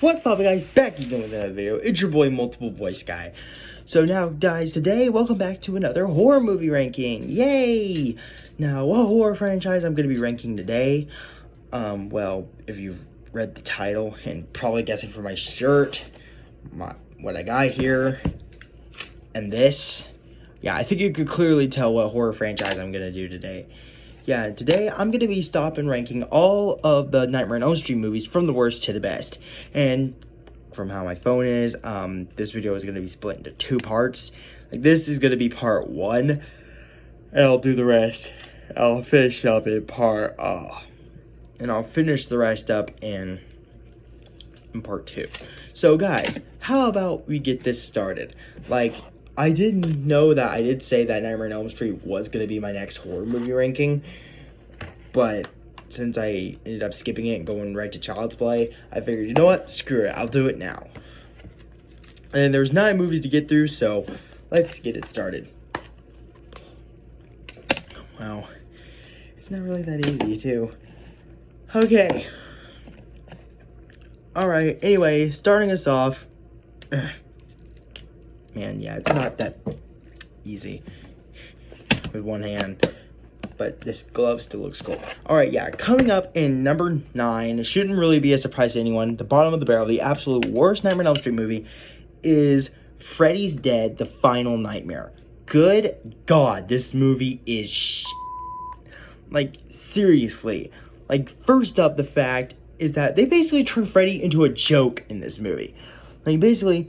What's poppin', guys? Back again with another video. It's your boy Multiple Voice Guy. So now, guys, today, welcome back to another horror movie ranking. Yay! Now, what horror franchise I'm going to be ranking today? Well, if you've read the title and probably guessing from my shirt, what I got here, and this, yeah, I think you could clearly tell what horror franchise I'm going to do today. Yeah, today I'm going to be stopping ranking all of the Nightmare on Elm Street movies from the worst to the best. And from how my phone is, this video is going to be split into two parts. Like, this is going to be part one, and I'll do the rest. I'll finish up in part, and I'll finish the rest up in part two. So, guys, how about we get this started? Like, I didn't know that I did say that Nightmare on Elm Street was going to be my next horror movie ranking, but since I ended up skipping it and going right to Child's Play, I figured, you know what, screw it, I'll do it now. And there's 9 movies to get through, so let's get it started. Wow, it's not really that easy, too. Okay. Alright, anyway, starting us off. Man, yeah, it's not that easy with one hand, but this glove still looks cool. Alright, yeah, coming up in number 9, it shouldn't really be a surprise to anyone, the bottom of the barrel, the absolute worst Nightmare on Elm Street movie is Freddy's Dead, The Final Nightmare. Good God, this movie is like, seriously. Like, first up, the fact is that they basically turned Freddy into a joke in this movie. Like, basically,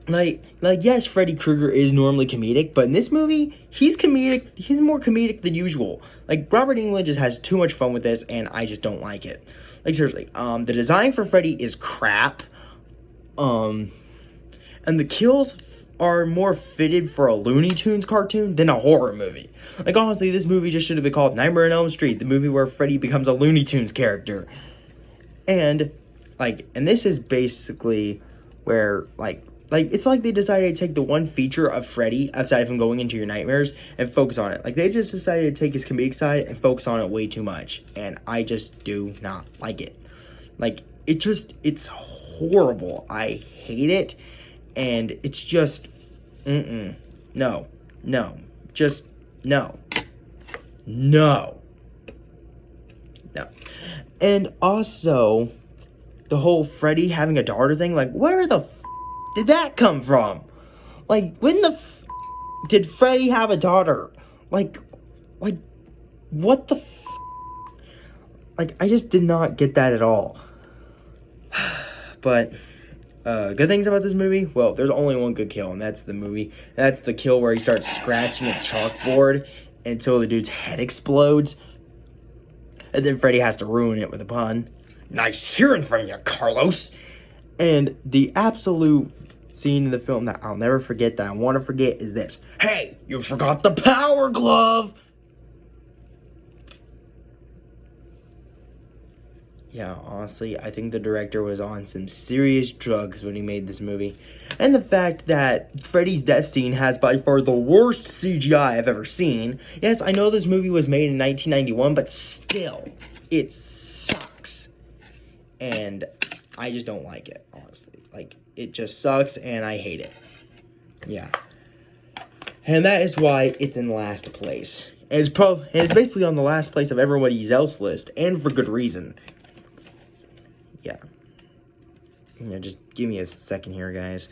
Like, yes, Freddy Krueger is normally comedic, but in this movie, he's comedic. He's more comedic than usual. Like, Robert Englund just has too much fun with this, and I just don't like it. Like, seriously, the design for Freddy is crap. And the kills are more fitted for a Looney Tunes cartoon than a horror movie. Like, honestly, this movie just should have been called Nightmare on Elm Street, the movie where Freddy becomes a Looney Tunes character. And this is basically where, it's like they decided to take the one feature of Freddy, outside of him going into your nightmares, and focus on it. Like, they just decided to take his comedic side and focus on it way too much. And I just do not like it. Like, it's horrible. I hate it. And it's just, no. Just, no. And also, the whole Freddy having a daughter thing, like, where the did that come from? Like, when the did Freddy have a daughter? Like, what the Like, I just did not get that at all. But, good things about this movie? Well, there's only one good kill, and that's the kill where he starts scratching a chalkboard until the dude's head explodes. And then Freddy has to ruin it with a pun. Nice hearing from you, Carlos. And the absolute scene in the film that I'll never forget, that I want to forget, is this. Hey, you forgot the power glove! Yeah, honestly, I think the director was on some serious drugs when he made this movie. And the fact that Freddy's death scene has by far the worst CGI I've ever seen. Yes, I know this movie was made in 1991, but still, it sucks. And I just don't like it, honestly. Like, it just sucks, and I hate it. Yeah. And that is why it's in last place. And it's basically on the last place of everybody else list, and for good reason. Yeah. Just give me a second here, guys.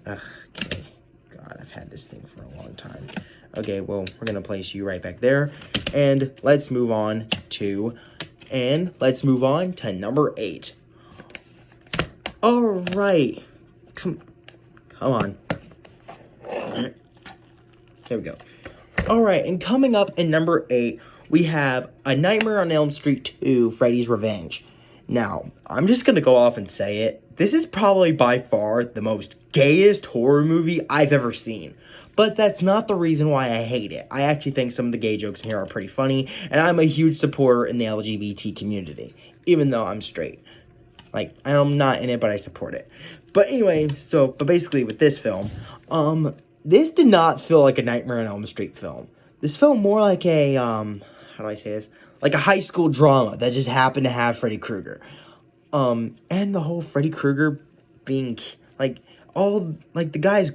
Okay. God, I've had this thing for a long time. Okay, well, we're going to place you right back there. And let's move on to number 8. Alright. Come on. There we go. Alright, and coming up in number 8, we have A Nightmare on Elm Street 2, Freddy's Revenge. Now, I'm just going to go off and say it. This is probably by far the most gayest horror movie I've ever seen. But that's not the reason why I hate it. I actually think some of the gay jokes in here are pretty funny, and I'm a huge supporter in the LGBT community, even though I'm straight. Like, I'm not in it, but I support it. But anyway, but basically with this film, this did not feel like a Nightmare on Elm Street film. This felt more like a, how do I say this? like a high school drama that just happened to have Freddy Krueger. And the whole Freddy Krueger being, like, all, like, the guy's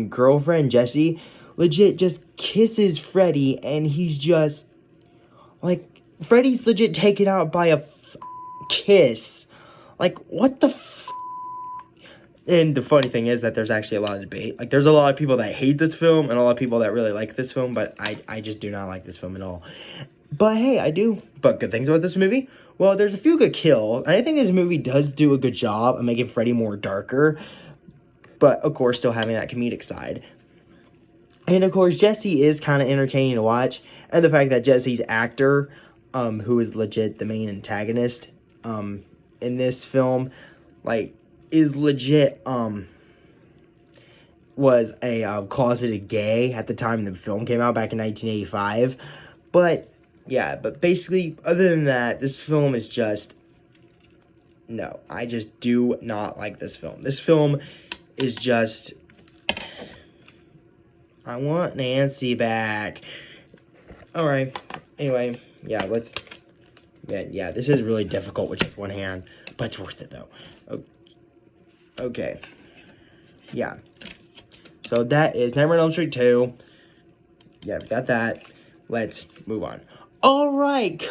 girlfriend, Jessie, legit just kisses Freddy, and he's just, like, Freddy's legit taken out by a kiss. Like, what the And the funny thing is that there's actually a lot of debate. Like, there's a lot of people that hate this film, and a lot of people that really like this film, but I just do not like this film at all. But hey, I do. But good things about this movie? Well, there's a few good kills, and I think this movie does do a good job of making Freddy more darker, but of course still having that comedic side. And of course, Jessie is kind of entertaining to watch, and the fact that Jessie's actor, who is legit the main antagonist, in this film, like, is legit, was a closeted gay at the time the film came out back in 1985. But yeah, but basically, other than that, this film is just, no, I just do not like this film. This film is just, I want Nancy back. Alright, anyway, yeah, this is really difficult with just one hand, but it's worth it, though. Okay, yeah, so that is Nightmare on Elm Street 2. Yeah, we got that. Let's move on. Alright,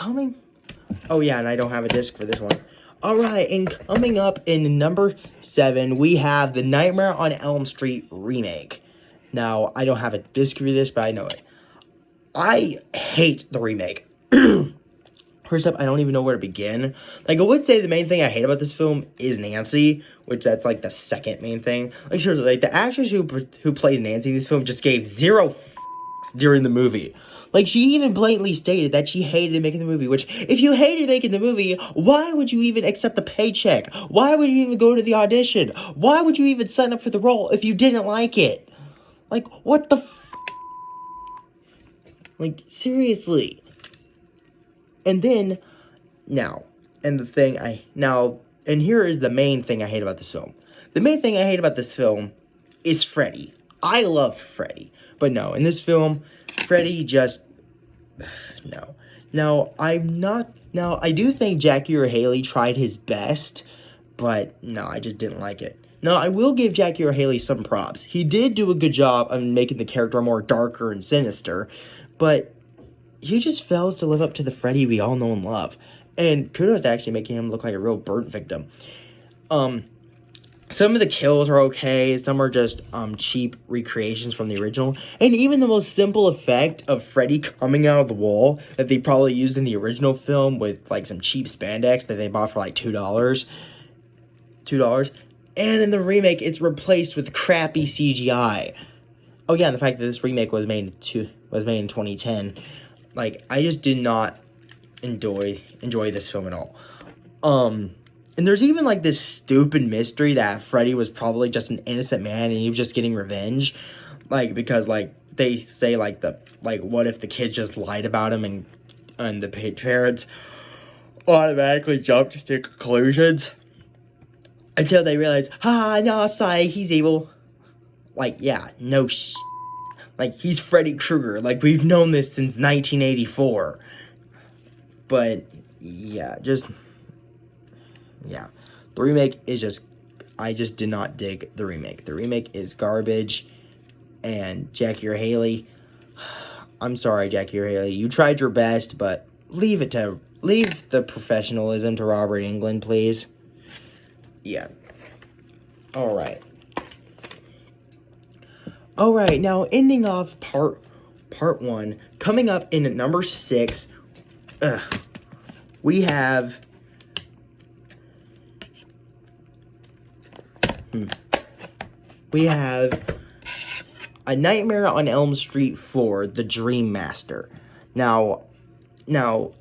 oh yeah, and I don't have a disc for this one. Alright, and coming up in number 7, we have the Nightmare on Elm Street remake. Now, I don't have a disc for this, but I know it. I hate the remake. First up, I don't even know where to begin. Like, I would say the main thing I hate about this film is Nancy, which that's, like, the second main thing. Like, seriously, like, the actress who played Nancy in this film just gave zero during the movie. Like, she even blatantly stated that she hated making the movie, which, if you hated making the movie, why would you even accept the paycheck? Why would you even go to the audition? Why would you even sign up for the role if you didn't like it? Like, what the Like, seriously. And then, and here is the main thing I hate about this film. The main thing I hate about this film is Freddy. I love Freddy. But no, in this film, Freddy just, no. Now, I do think Jackie Earle Haley tried his best, but no, I just didn't like it. Now, I will give Jackie Earle Haley some props. He did do a good job of making the character more darker and sinister, but he just fails to live up to the Freddy we all know and love. And kudos to actually making him look like a real burnt victim. Some of the kills are okay. Some are just cheap recreations from the original. And even the most simple effect of Freddy coming out of the wall that they probably used in the original film with like some cheap spandex that they bought for like $2. And in the remake, it's replaced with crappy CGI. Oh yeah, and the fact that this remake was made in 2010. Like, I just did not enjoy this film at all. And there's even, like, this stupid mystery that Freddy was probably just an innocent man and he was just getting revenge. Like, because, like, they say, like, what if the kid just lied about him and the parents automatically jumped to conclusions until they realize, no, sorry, he's evil. Like, yeah, no Like, he's Freddy Krueger. Like, we've known this since 1984. But, yeah, yeah. The remake is just, I just did not dig the remake. The remake is garbage. And Jackie Earle Haley, I'm sorry, Jackie Earle Haley. You tried your best, but leave the professionalism to Robert Englund, please. Yeah. Alright. Alright, now ending off part 1, coming up in number 6, we have A Nightmare on Elm Street 4, The Dream Master. Now,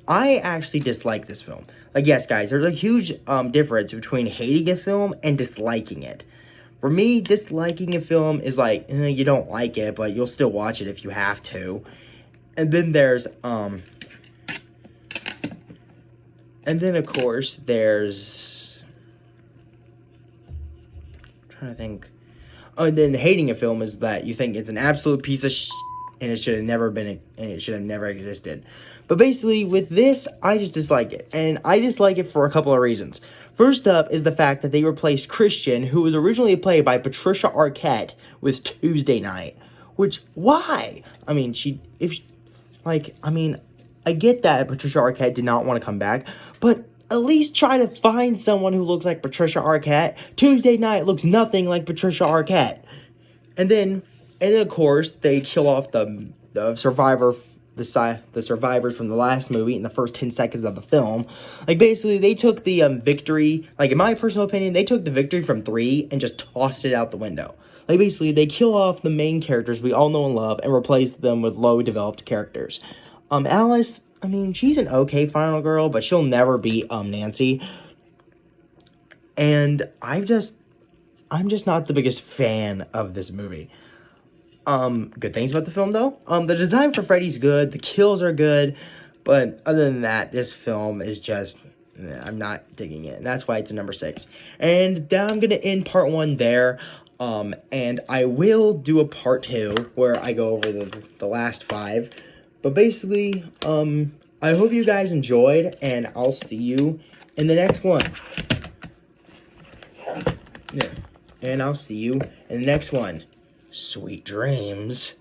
I actually dislike this film. Like, yes, guys, there's a huge difference between hating a film and disliking it. For me, disliking a film is like, you don't like it, but you'll still watch it if you have to. And then there's, and then, of course, there's, I'm trying to think. Oh, and then hating a film is that you think it's an absolute piece of and it should have never been, and it should have never existed. But basically, with this, I just dislike it, and I dislike it for a couple of reasons. First up is the fact that they replaced Christian, who was originally played by Patricia Arquette, with Tuesday Knight. Which, why? I mean, I get that Patricia Arquette did not want to come back, but at least try to find someone who looks like Patricia Arquette. Tuesday Knight looks nothing like Patricia Arquette. And then of course, they kill off the survivors from the last movie in the first 10 seconds of the film. Like, basically, they took the victory, like, in my personal opinion, they took the victory from 3 and just tossed it out the window. Like, basically, they kill off the main characters we all know and love and replace them with low-developed characters. Alice, I mean, she's an okay final girl, but she'll never be Nancy. And I'm just not the biggest fan of this movie. Good things about the film, though. The design for Freddy's good, the kills are good, but other than that, this film is just, I'm not digging it, and that's why it's a number 6. And now I'm gonna end part 1 there, and I will do a part 2, where I go over the last 5, but basically, I hope you guys enjoyed, and I'll see you in the next one. Yeah. And I'll see you in the next one. Sweet dreams.